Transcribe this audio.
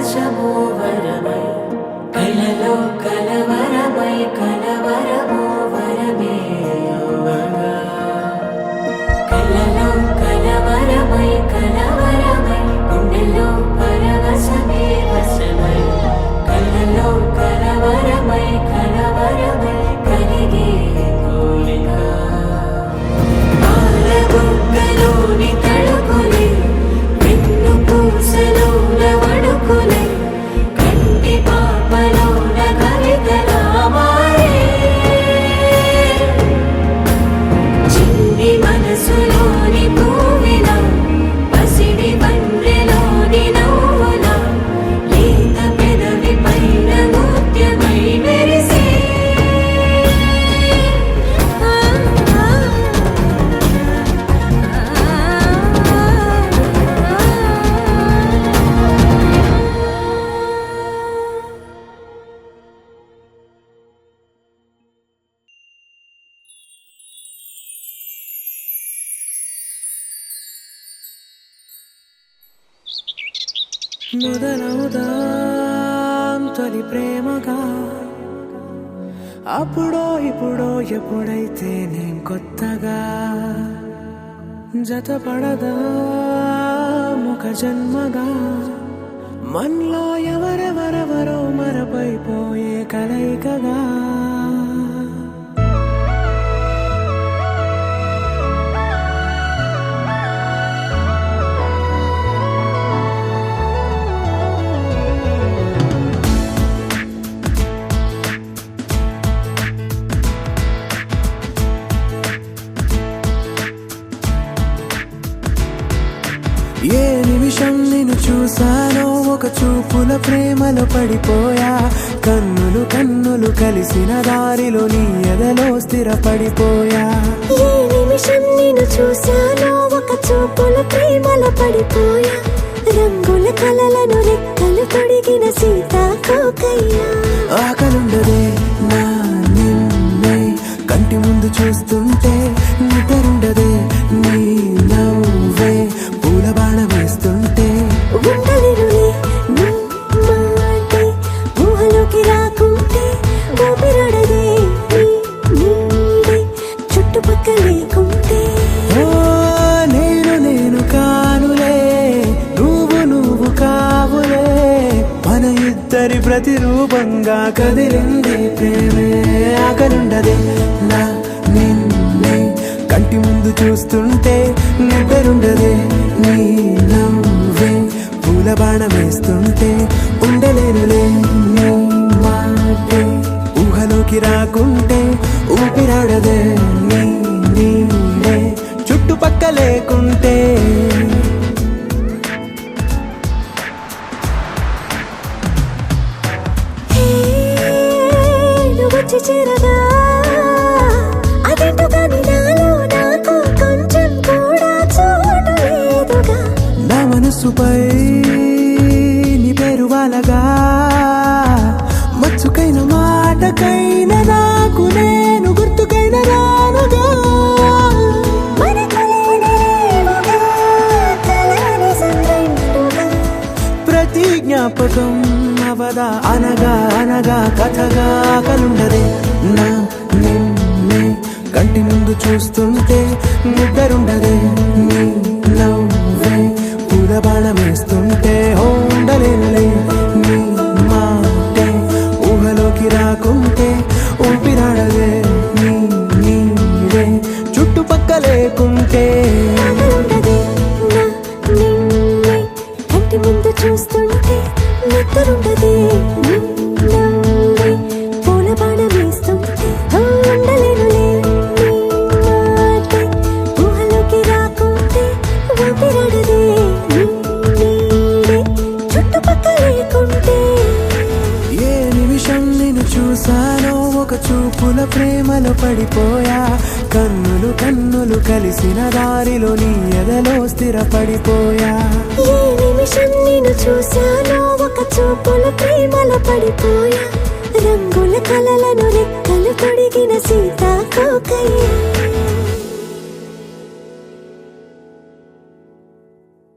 పరవశము వరమై కలలో కలవరమై కలవరము వరమే అవ్వగా కలలో కలవరమై కలవరమై గుండెలో పరవశమే వశమై కలలో కలవరమై కలవరమై కలిగే కోరిక పాలబుగ్గలోని తడుకులే వెన్ను పూసలోన వడుకులే కంటి పాపలోన కవితలా మారే చిన్ని మనసులోని పూవిలా పసిడి బండ్రెలోని నవ్వులా లేత పెదవి పైన ముత్యమై మెరిసే మొదలవుదాం తొలి ప్రేమగా అప్పుడో ఇప్పుడో ఎప్పుడైతే నేను కొత్తగా జతపడదా ముఖ జన్మగా మనలో ఎవరెవరెవరో మరపైపోయే కలయికగా ఏ నిమిషం నిన్ను చూసానో ఒక చూపుల ప్రేమలో పడిపోయా కన్నులు కన్నులు కలిసిన దారిలో నీ ఎదలో స్థిరపడిపోయా ఏ నిమిషం నిన్ను చూసానో ఒక చూపుల ప్రేమలో పడిపోయా రంగుల కలలను రెక్కలు తొడిగిన సీతాకోకయ్యా ఆకలుండదే నా నిన్నే కంటి ముందు చూస్తుంటే నిద్రుండదే నీ నవ్వే పూల బాణ వేస్తుంటే ఉండలేనులే నీ మాటే ఊహలోకి రాకుంటే ఊపిరాడదే నీ నీడే చుట్టుపక్కల లేకుంటే ఓ నేను కానులే నువ్వు కావులే మన ఇద్దరి ప్రతిరూపంగా కదిలింది ప్రేమే ఆకలుండదే నా నిన్నే కంటి ముందు చూస్తుంటే నిద్రుండదే నీ నవ్వే పూల బాణ వేస్తుంటే ఉండలేనులే నీ మాటే ఊహలోకి రాకుంటే ఊపిరాడదే నీ నీడే చుట్టుపక్క లేకుంటే నువ్వు వచ్చి చేరగా అదేంటో కానీ నాలో నాకు కొంచెం కూడా చోటు లేదుగా నా మనసుపై నీ పేరు వాలగా మచ్చుకైన మాటకైన నాకు నేను గుర్తుకైన రానుగా మనకు లేనేమోగా కలని సంగంటుగా ప్రతి జ్ఞాపకం అవదా అనగా అనగా కథగా కలుండదే నా నిన్నే కంటి ముందు చూస్తుంటే నిద్రుండదే నీ నవ్వే పూల బాణం వేస్తుంటే ఉండలేనులే నీ మాటే ఊహలోకి రాకుంటే ఊపిరాడదే నీ నీడే చుట్టుపక్క లేకుంటే ఉండదే నా నిన్నే కంటి ముందు చూస్తుంటే నిద్రుండదే నీ నవ్వే పూల బాణ వేస్తుంటే ఉండలేనులే నీ మాటే ఊహలోకి రాకుంటే ఊపిరాడదే నీ నీడే చుట్టుపక్కల లేకుంటే ఏ నిమిషం నిన్ను చూసానో ఒక చూపుల ప్రేమలో పడిపోయా కన్నులు కన్నులు కలిసిన దారిలో నీ ఎదలో స్థిరపడిపోయా ఏ నిమిషం నిన్ను చూసానో ఒక చూపుల ప్రేమలో పడిపోయా రంగుల కలలను